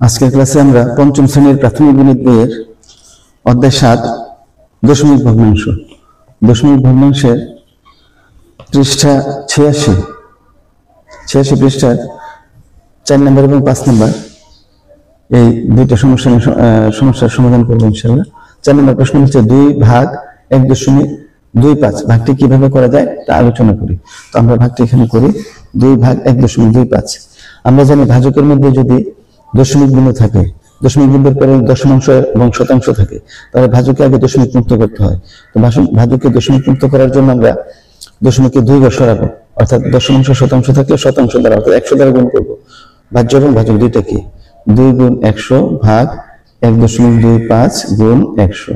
আজকের ক্লাসে আমরা পঞ্চম শ্রেণীর প্রাথমিক গণিত বইয়ের অধ্যায় ৭ দশমিক ভগ্নাংশ। দশমিক ভগ্নাংশের পৃষ্ঠা 86 পৃষ্ঠার ৪ নম্বর এবং ৫ নম্বর এই দুইটা সমস্যার সমাধান করবো ইনশাআল্লাহ। ৪ নম্বর প্রশ্ন হচ্ছে ২ ভাগ ১.২৫ ভাগটি কিভাবে করা যায় তা আলোচনা করি। তো আমরা ভাগটি এখানে করি ২ ভাগ ১.২৫। আমরা জানি ভাজকের মধ্যে যদি দশমিক বিন্দু থাকে, দশমিক বিন্দুর পরে দশমাংশ এবং শতাংশ থাকে, তাহলে ভাজকে আগে দশমিক মুক্ত করতে হয়। তো ভাজকে দশমিক মুক্ত করার জন্য আমরা দশমিককে ২ ঘর সরাবো, অর্থাৎ দশমাংশ শতাংশ থাকলে শতাংশ দ্বারা অর্থাৎ ১০০ দ্বারা গুণ করবো। ভাজ্য এবং ভাজক দুইটা কি ২ গুণ ১০০ ভাগ ১.২৫ গুণ ১০০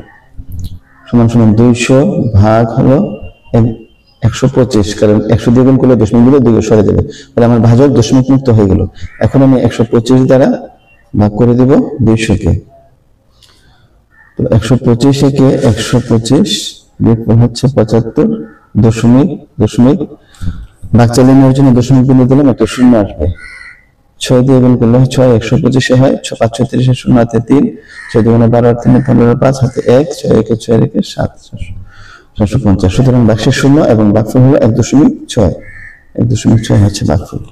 সমান সমান ২০০ ভাগ হলো ১২৫, কারণ ১০০ দিয়ে গুণ করলে দশমিক গুলো ২ ঘর সরে যাবে। তাহলে আমার ভাজক দশমিক মুক্ত হয়ে গেল। এখন আমি ১২৫ দ্বারা ভাগ করে দেব ২০০-কে। তো ১২৫ একে ১২৫ বিয়োগফল হচ্ছে ৭৫ দশমিক ভাগ চালিয়ে নেওয়ার জন্য দশমিক বিন্দু দিলাম, একটা শূন্য আসবে। ৬ দিয়ে গুণ করলে ৬ ১২৫ হয়, ৫ ৩৬ শূন্য হাতে ৩, ৬ দিয়ে ১২ আর ৩ ১৫ ৫ হাতে ১, ৬ একে ৬ রেখে ৭ ৭৫। সুতরাং বাক্সের শূন্য এবং ভাগফল হলো ১.৬ হচ্ছে ভাগফল।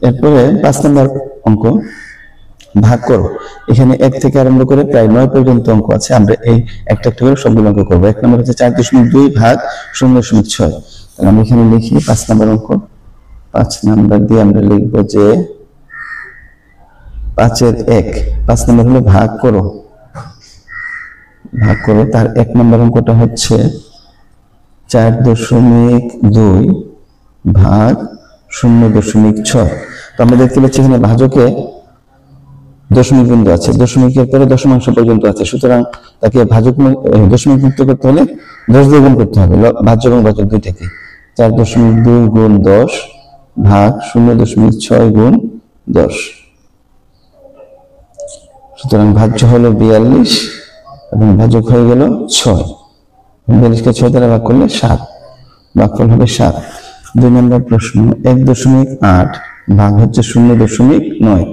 এরপরে ৫ নম্বর অঙ্ক ভাগ করো। এখানে ১ থেকে আরম্ভ করে প্রায় ৯ পর্যন্ত অঙ্ক আছে। আমরা এই একটা একটা করে সবগুলো অঙ্ক করবো। ১ নম্বর হচ্ছে ৪.২ ভাগ ০.৬। আমি এখানে লিখি ৫ নম্বর অঙ্ক। ৫ নম্বর দিয়ে আমরা লিখবো যে ৫-এর ১। ৫ নম্বর হলো ভাগ করো। তার ১ নম্বর অঙ্কটা হচ্ছে ৪.২ ভাগ ০.৬। তো আমরা দেখতে পাচ্ছি এখানে ভাজকে দশমিক বিন্দু আছে, দশমিকের পরে দশমাংশ পর্যন্ত আছে। সুতরাং তাকে ভাজক দশমিক মুক্ত করতে হলে ১০ দিয়ে গুণ করতে হবে, ভাজ্য এবং ভাজক দুইটাকে। ৪.২ গুণ ১০ ভাগ ০.৬ গুণ ১০। সুতরাং ভাজ্য হলো ৪২ এবং ভাজক হয়ে গেল ৬। ৪২-কে ৬ দ্বারা ভাগ করলে ৭, ভাগফল হবে ৭। ২ নম্বর প্রশ্ন ১.৮ ভাগ হচ্ছে ০.৯।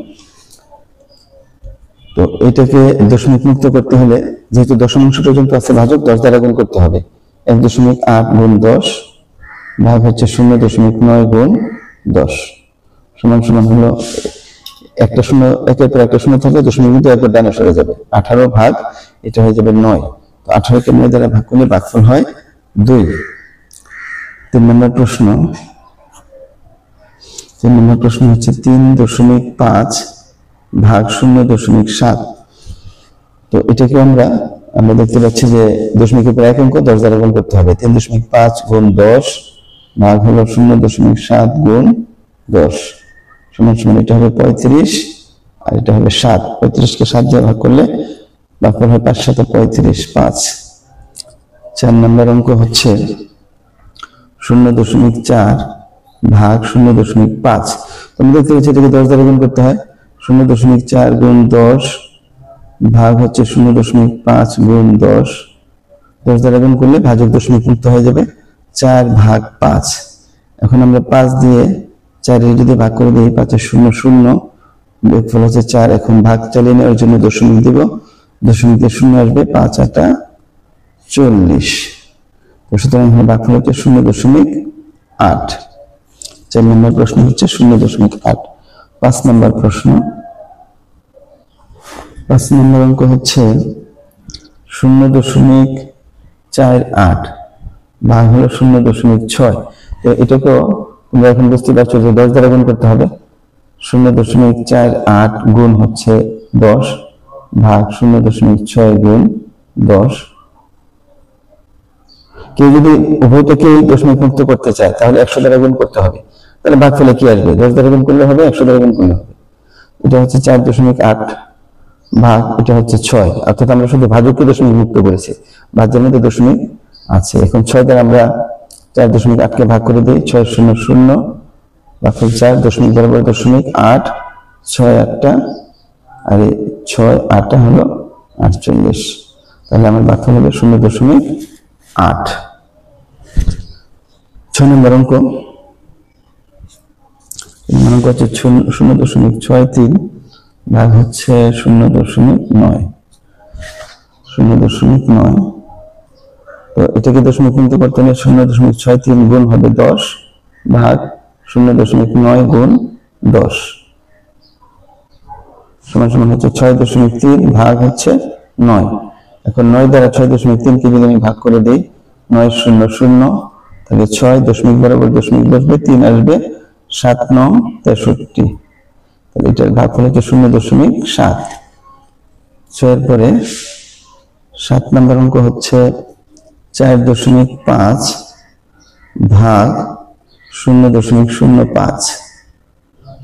তো এটাকে দশমিক মুক্ত করতে হলে যেহেতু দশমাংশ পর্যন্ত আছে ভাজক ১০ দ্বারা গুণ করতে হবে। ১.৮ গুণ ১০ ভাগ হচ্ছে ০.৯ গুণ ১০ সমান সমান হলো একটা শূন্য, একের পর একটা শূন্য থাকলে দশমিক কিন্তু একবার ডানে সরে যাবে। ১৮ ভাগ এটা হয়ে যাবে ৯। তো ১৮-কে ৯ দ্বারা ভাগ করলে ভাগফল হয় ২। ৩ নম্বর প্রশ্ন হচ্ছে ৩.৫ ভাগ ০.৭। তো এটাকে আমরা দেখতে পাচ্ছি যে দশমিকের পর এক অঙ্ক ১০ দ্বারা গুণ করতে হবে। ৩.৫ গুণ ১০ ভাগ হলো ০.৭ গুণ ১০ সমান সমান এটা হবে ৩৫ আর এটা হবে ৭। ৩৫-কে ৭ দিয়ে ভাগ করলে ভাগফল হয় ৫ ৭ ৩৫, ৫। ৪ নম্বর অঙ্ক হচ্ছে ০.৪ ভাগ ০.৫। তোমরা দেখতে পাচ্ছি এটাকে ১০ দ্বারা গুণ করতে হয়। ০.৪ গুণ ১০ ভাগ হচ্ছে ০.৫ গুণ ১০। ১০ দ্বারা গুণ করলে ভাজক দশমিক মুক্ত হয়ে যাবে। ৪ ভাগ ৫। এখন আমরা ৫ দিয়ে ৪ যদি ভাগ করে দিই, ৫-এর ০ বিয়োগফল হচ্ছে ৪। এখন ভাগ চালিয়ে নেওয়ার জন্য দশমিক দিব, দশমিক দিয়ে ০ আসবে, ৫ ৮ ৪০। সুতরাং ভাগফল হচ্ছে ০.৮। ৪ নম্বর প্রশ্ন হচ্ছে ০.৮। ৫ নম্বর প্রশ্ন ৫ নম্বর অঙ্ক হচ্ছে ০.৪৮ ভাগ হলো ০.৬। তো এটাকেও তোমরা এখন বুঝতে পারছো যে ১০ দ্বারা গুণ করতে হবে। ০.৪৮ গুণ হচ্ছে ১০ ভাগ ০.৬ গুণ ১০। কেউ যদি উভয়টাকেই দশমিক মুক্ত করতে চায় তাহলে ১০০ দ্বারা গুণ করতে হবে। তাহলে ভাগফলে কি আসবে? ১০ দ্বারা গুণ করলে হবে, ১০০ দ্বারা গুণ করলে হবে। এটা হচ্ছে ৪.৮ ভাগ এটা হচ্ছে ৬, অর্থাৎ আমরা শুধু ভাজককে দশমিক মুক্ত করেছি, ভাজ্যের মধ্যে দশমিক আছে। এখন ৬ দ্বারা আমরা ৪.৮-কে ভাগ করে দিই। ৬ ০ ০ ভাগফল ৪, দশমিক বরাবর দশমিক ৮, ৬ ৮ আর ৬ ৮ হলো ৪৮। তাহলে আমার ভাগফল হলো ০.৮। ৬ নম্বর অঙ্ক হচ্ছে 0.63 ভাগ হচ্ছে 0.9, 0.9। তো এটাকে দশমিক মুক্ত করতে হলে 0.63 গুণ হবে 10 ভাগ 0.9 গুণ 10 সমান সমান হচ্ছে 6.3 ভাগ হচ্ছে 9। এখন 9 দ্বারা 6.3 কে যদি আমি ভাগ করে দিই, 9 0 0, তাহলে 6 দশমিক বরাবর দশমিক বসবে, 3 আসবে, 7 9 63, তাহলে এটার ভাগফল হচ্ছে 0.7। 6 এর পরে 7 নম্বর অঙ্ক হচ্ছে 4.5 ভাগ 0.05।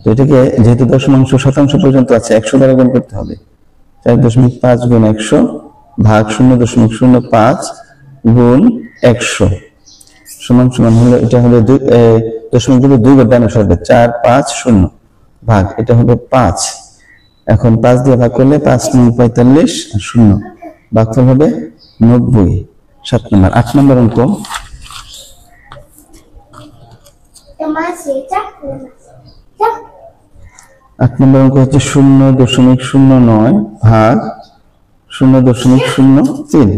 তো এটাকে যেহেতু দশমাংশ শতাংশ পর্যন্ত আছে 100 দ্বারা গুণ করতে হবে। 4.5 গুণ 100 ভাগ 0.05 গুণ 100 সমান সমান হলো, এটা হলো দশমিক কিন্তু 2 বার ডানে সরবে, 4 5 0 ভাগ এটা হলো 5। এখন 5 দিয়ে ভাগ করলে 5 9 45 আর 0 ভাগফল হবে 90। 7 নম্বর। 8 নম্বর অঙ্ক 8 নম্বর অঙ্ক হচ্ছে 0.09 ভাগ 0.03।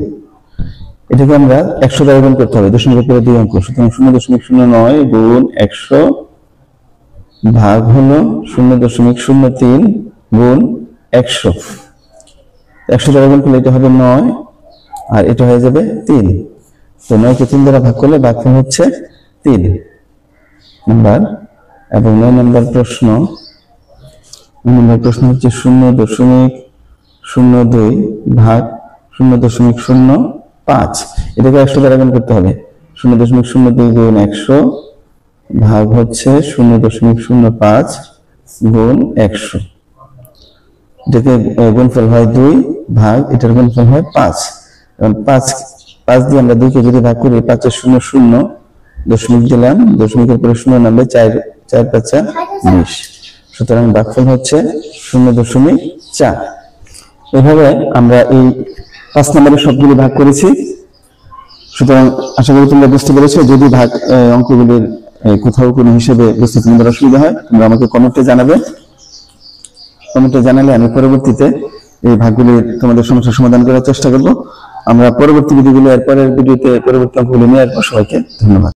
এটাকে আমরা 100 দ্বারা গুণ করতে হবে, দশমিক উপরে 2 অঙ্ক, সুতরাং 0.09 গুণ 100 ভাগ হলো 0.03 গুণ 100। 100 দ্বারা গুণ করলে এটা হবে 9 আর এটা হয়ে যাবে 3। তো 9 কে 3 দ্বারা ভাগ করলে ভাগফল হচ্ছে 3 নম্বর। এবং 9 নম্বর প্রশ্ন হচ্ছে 0.02 ভাগ 0.05। এটাকে 100 দ্বারা গুণ করতে হবে, 0.02 গুণ 100 ভাগ হচ্ছে 0.05 গুণ 100। এটাকে গুণফল হয় 2 ভাগ এটার গুণফল হয় 5। এবং 5 দিয়ে আমরা 2 কে যদি ভাগ করি, 5 এর 0 0, দশমিক দিলাম, দশমিকের পরে 0 নামবে, 4 4 5 20, সুতরাং ভাগফল হচ্ছে 0.4। এভাবে আমরা এই 5 নম্বরের সবগুলি ভাগ করেছি। সুতরাং আশা করি তোমরা বুঝতে পেরেছো। যদি ভাগ অঙ্কগুলির কোথাও কোনো হিসেবে বুঝতে তোমাদের অসুবিধা হয়, তোমরা আমাকে কমেন্টে জানাবে। কমেন্টে জানালে আমি পরবর্তীতে এই ভাগগুলি তোমাদের সমস্যার সমাধান করার চেষ্টা করব। আমরা পরবর্তী ভিডিওগুলো, এর পরের ভিডিওতে পরবর্তী অঙ্কগুলি নিয়ে আসবো। সবাইকে ধন্যবাদ।